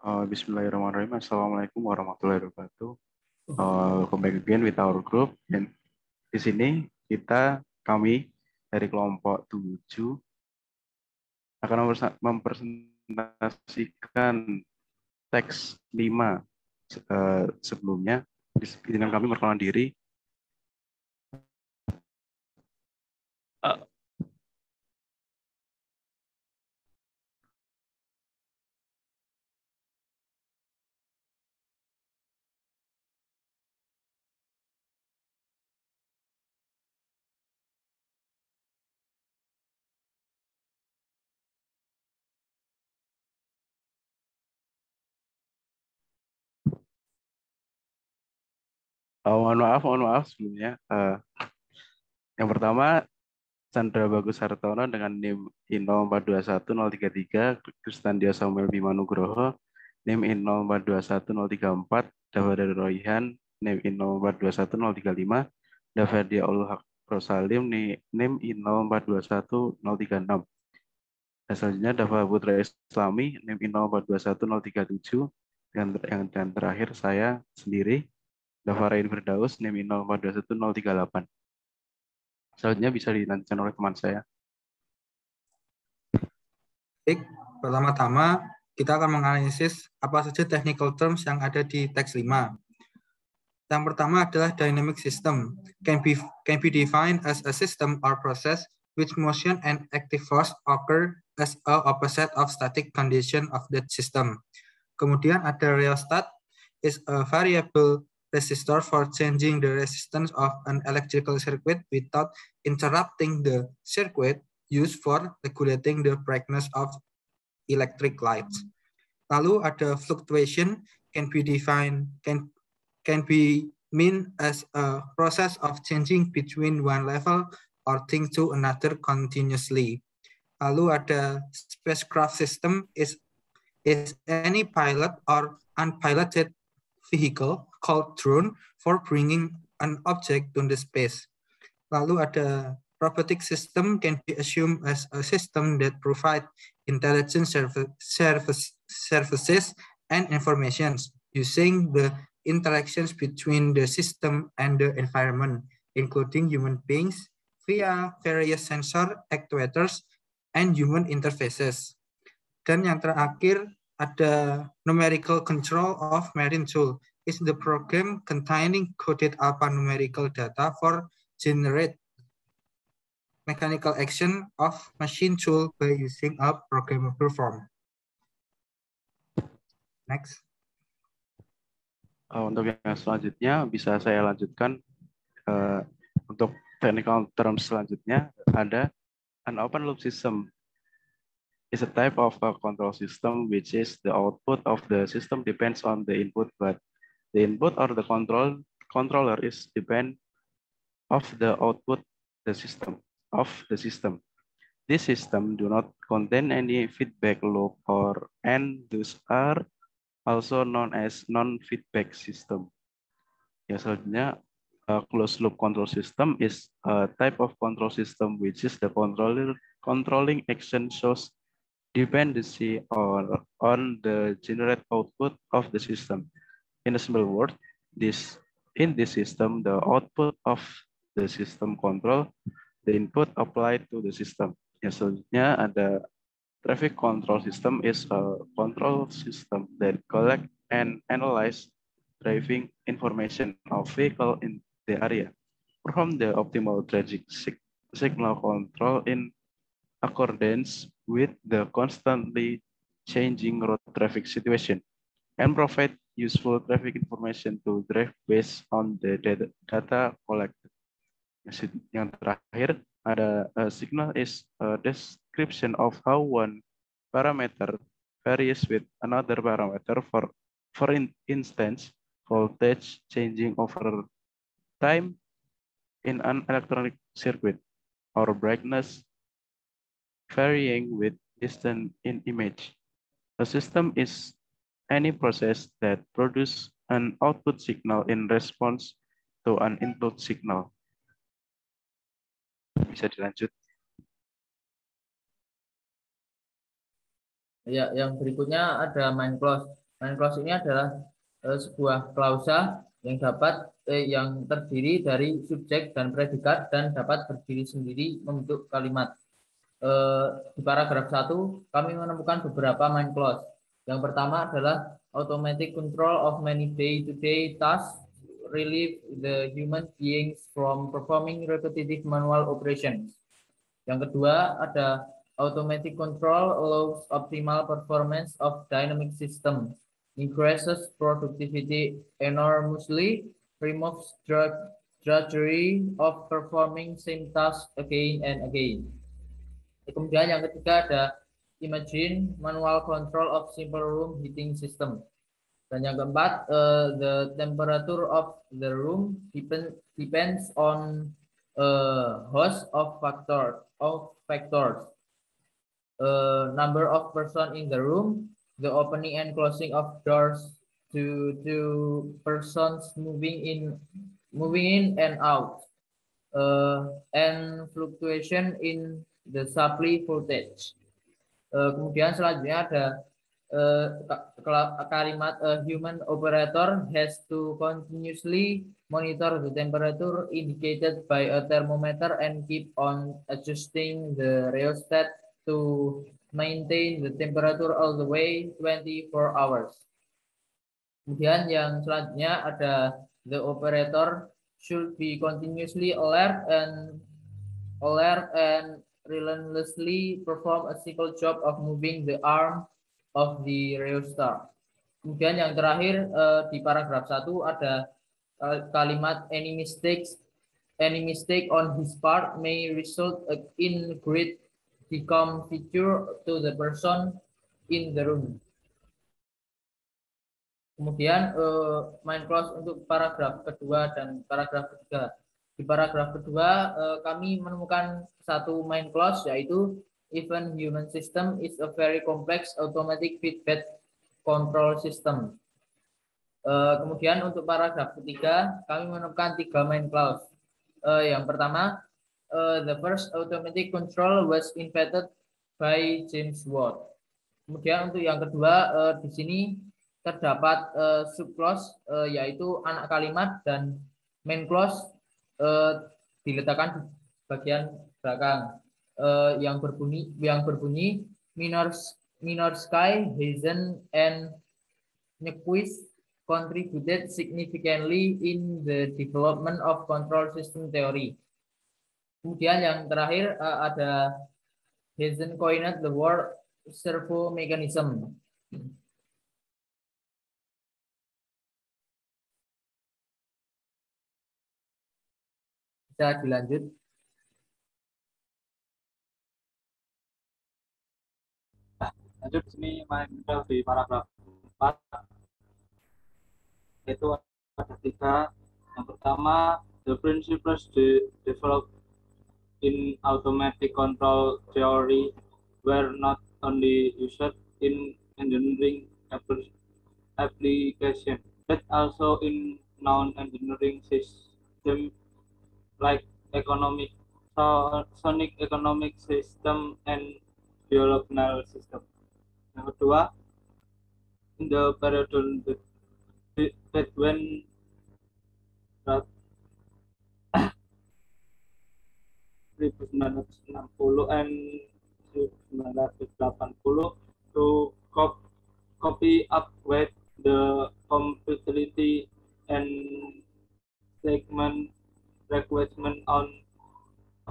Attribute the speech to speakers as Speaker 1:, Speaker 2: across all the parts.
Speaker 1: Bismillahirrahmanirrahim. Assalamualaikum warahmatullahi wabarakatuh. Welcome back again with our group. Dan di sini kami dari kelompok 7 akan mempresentasikan teks 5. Sebelumnya, izinkan kami perkenalan diri. Mohon maaf sebelumnya. Yang pertama, Chandra Bagus Hartono dengan NIM I0421033, Kristandia Samuel Bima Nugroho, NIM I0421034, Dava Royhan, NIM I0421035, Davardia Ul Haq Rosalim, NIM I0421036. Dan selanjutnya Dava Putra Islami, NIM I0421037, dan terakhir saya sendiri, Dava Rain Firdaus, NIM I0421038. Selanjutnya bisa dilanjutkan oleh teman saya.
Speaker 2: Baik, pertama-tama kita akan menganalisis apa saja technical terms yang ada di teks 5. Yang pertama adalah dynamic system, can be defined as a system or process which motion and active force occur as a opposite of static condition of that system. Kemudian ada rheostat, is a variable resistor for changing the resistance of an electrical circuit without interrupting the circuit used for regulating the brightness of electric lights. Lalu ada fluctuation, can be mean as a process of changing between one level or thing to another continuously. Lalu ada spacecraft system, is any pilot or unpiloted vehicle called drone for bringing an object to the space. Lalu ada robotic system, can be assumed as a system that provide intelligent services and informations using the interactions between the system and the environment, including human beings via various sensor, actuators, and human interfaces. Dan yang terakhir ada numerical control of marine tool, is the program containing coded alphanumerical data for generate mechanical action of machine tool by using a programmable form. Next.
Speaker 1: Untuk yang selanjutnya bisa saya lanjutkan. Untuk technical terms selanjutnya ada an open loop system is a type of a control system which is the output of the system depends on the input, but the input or the controller is depend of the output the system. This system do not contain any feedback loop and thus are also known as non-feedback system. Ya, selanjutnya closed loop control system is a type of control system which is the controlling action shows dependency on the generate output of the system. In a simple word, in this system, the output of the system control the input applied to the system. Ya, selanjutnya ada traffic control system is a control system that collect and analyze driving information of vehicle in the area. Perform the optimal traffic signal control in accordance with the constantly changing road traffic situation and provide useful traffic information to drive based on the data collected. Yang terakhir ada signal is a description of how one parameter varies with another parameter. For instance, voltage changing over time in an electronic circuit, or brightness varying with distance in image. A system is any process that produces an output signal in response to an input signal. Bisa dilanjut.
Speaker 3: Ya, yang berikutnya ada main clause. Main clause ini adalah sebuah klausa yang terdiri dari subjek dan predikat dan dapat berdiri sendiri membentuk kalimat. Di paragraf 1 kami menemukan beberapa main clause. Yang pertama adalah automatic control of many day-to-day tasks relieve the human beings from performing repetitive manual operations. Yang kedua ada automatic control allows optimal performance of dynamic system, increases productivity enormously, removes drudgery of performing same task again and again. Kemudian yang ketiga ada imagine manual control of simple room heating system. Dan yang keempat, the temperature of the room depends on a host of factors. Number of person in the room, the opening and closing of doors to persons moving in and out, and fluctuation in the supply voltage. Kemudian selanjutnya ada kalimat human operator has to continuously monitor the temperature indicated by a thermometer and keep on adjusting the rheostat to maintain the temperature all the way 24 hours. Kemudian yang selanjutnya ada the operator should be continuously alert and relentlessly perform a simple job of moving the arm of the rheostat. Kemudian yang terakhir di paragraf 1 ada kalimat any mistake on his part may result in great discomfiture to the person in the room. Kemudian main clause untuk paragraf kedua dan paragraf ketiga. Di paragraf kedua kami menemukan satu main clause yaitu even human system is a very complex automatic feedback control system. Kemudian untuk paragraf ketiga kami menemukan 3 main clause. Yang pertama, the first automatic control was invented by James Watt. Kemudian untuk yang kedua di sini terdapat subclause yaitu anak kalimat dan main clause diletakkan di bagian belakang yang berbunyi Minorski, Hazen, and Nyquist contributed significantly in the development of control system theory. Kemudian yang terakhir ada Hazen coined the word servo mechanism. Bisa dilanjut.
Speaker 4: Lanjut sini main di paragraf 4 itu ada 3. Yang pertama, the principles developed in automatic control theory were not only used in engineering application but also in non-engineering systems like sonic economic system and biological system. Yang kedua, in the period between 1960 and 1980 to copy up with the complexity and segment requirement on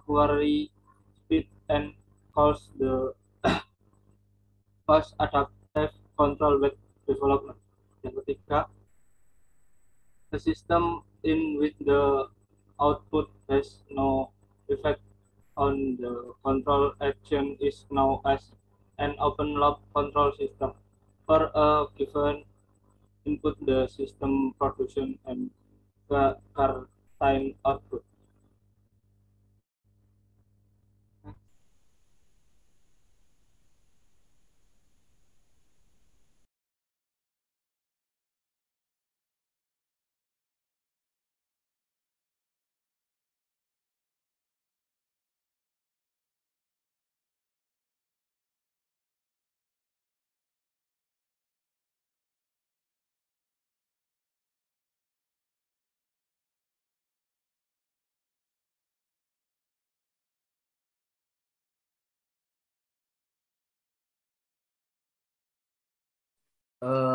Speaker 4: query speed and cost the cost adaptive control with development. Yang ketiga, the system in which the output has no effect on the control action is known as an open loop control system. For a given input, the system production and certain output.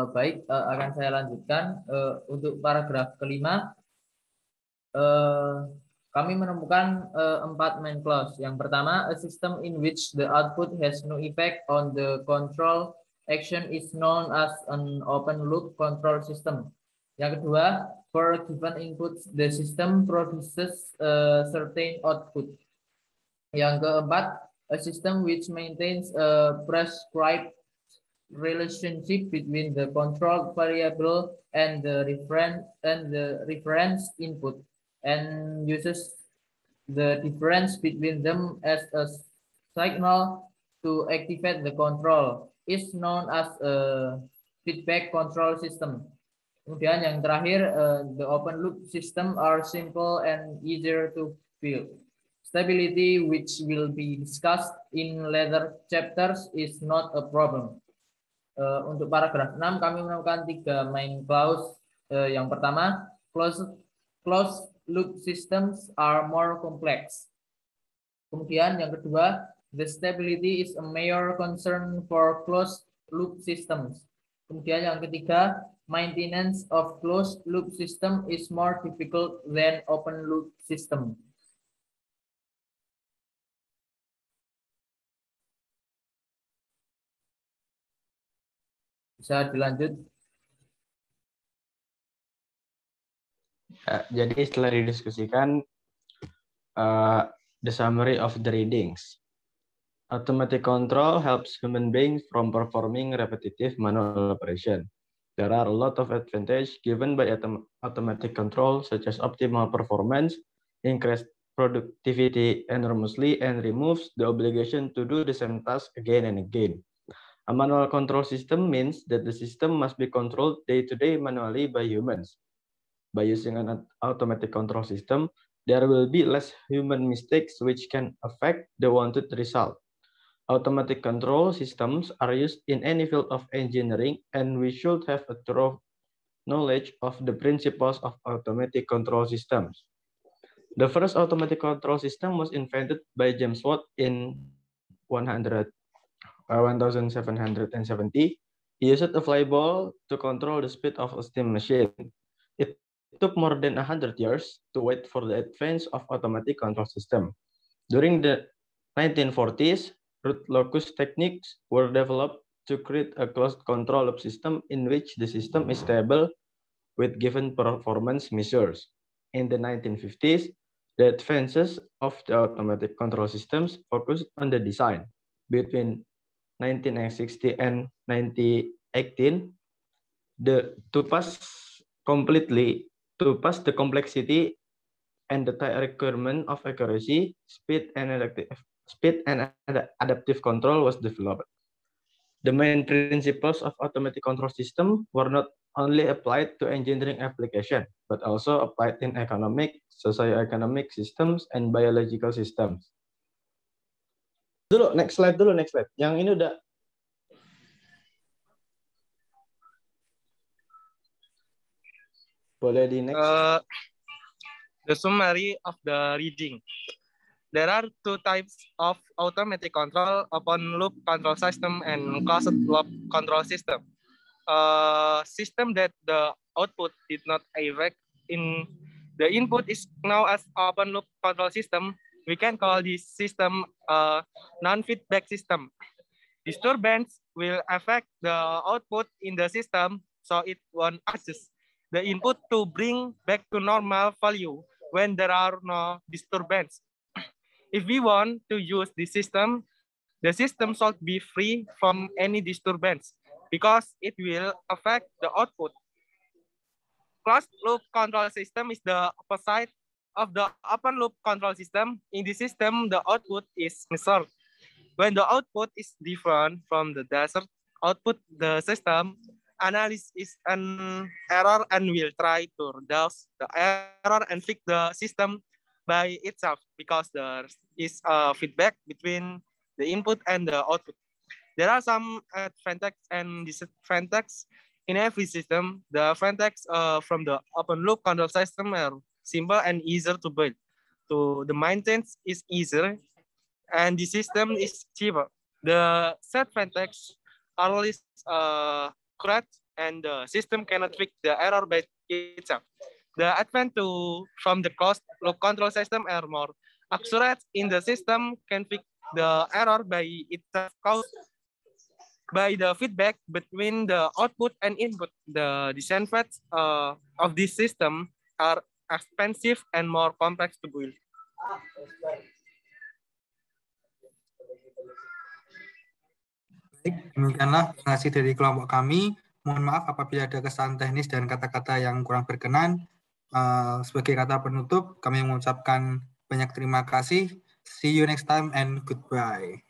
Speaker 3: Baik, akan saya lanjutkan. Untuk paragraf kelima, kami menemukan 4 main clause. Yang pertama, a system in which the output has no effect on the control action is known as an open loop control system. Yang kedua, for a given input, the system produces a certain output. Yang keempat, a system which maintains a prescribed relationship between the control variable and the reference input, and uses the difference between them as a signal to activate the control, is known as a feedback control system. Kemudian yang terakhir, the open loop system are simple and easier to build. Stability, which will be discussed in later chapters, is not a problem. Untuk paragraf 6 kami menemukan 3 main clause. Yang pertama, closed loop systems are more complex. Kemudian yang kedua, the stability is a major concern for closed loop systems. Kemudian yang ketiga, maintenance of closed loop system is more difficult than open loop system. Bisa dilanjut.
Speaker 5: Jadi setelah didiskusikan the summary of the readings. Automatic control helps human beings from performing repetitive manual operation. There are a lot of advantages given by automatic control, such as optimal performance, increased productivity enormously, and removes the obligation to do the same task again and again. A manual control system means that the system must be controlled day-to-day manually by humans. By using an automatic control system, there will be less human mistakes which can affect the wanted result. Automatic control systems are used in any field of engineering, and we should have a thorough knowledge of the principles of automatic control systems. The first automatic control system was invented by James Watt in 1770. He used a flyball to control the speed of a steam machine. It took more than 100 years to wait for the advance of automatic control system. During the 1940s, root locus techniques were developed to create a closed control loop system in which the system is stable with given performance measures. In the 1950s, the advances of the automatic control systems focused on the design. Between 1960 and 1918, to pass the complexity and the tight requirement of accuracy, speed and adaptive control was developed. The main principles of automatic control system were not only applied to engineering application, but also applied in economic, socio-economic systems, and biological systems. Next slide. Yang ini udah. Boleh di next.
Speaker 6: The summary of the reading. There are 2 types of automatic control: open loop control system and closed loop control system. System that the output did not affect in the input is now as open loop control system. We can call this system a non-feedback system. Disturbance will affect the output in the system, so it won't adjust the input to bring back to normal value when there are no disturbance. If we want to use this system, the system should be free from any disturbance because it will affect the output. Closed loop control system is the opposite of the open loop control system. In this system, the output is measured. When the output is different from the desired output, the system analyzes an error and will try to reduce the error and fix the system by itself because there is a feedback between the input and the output. There are some advantages and disadvantages in every system. The advantages from the open loop control system are simple and easier to build. So the maintenance is easier and the system is cheaper. The disadvantages are less accurate and the system cannot fix the error by itself. The advantage from the closed loop control system are more accurate in the system can fix the error by itself caused by the feedback between the output and input. The disadvantages of this system are expensive and more complex to build.
Speaker 2: Baik, demikianlah presentasi dari kelompok kami. Mohon maaf apabila ada kesalahan teknis dan kata-kata yang kurang berkenan. Sebagai kata penutup, kami mengucapkan banyak terima kasih. See you next time and goodbye.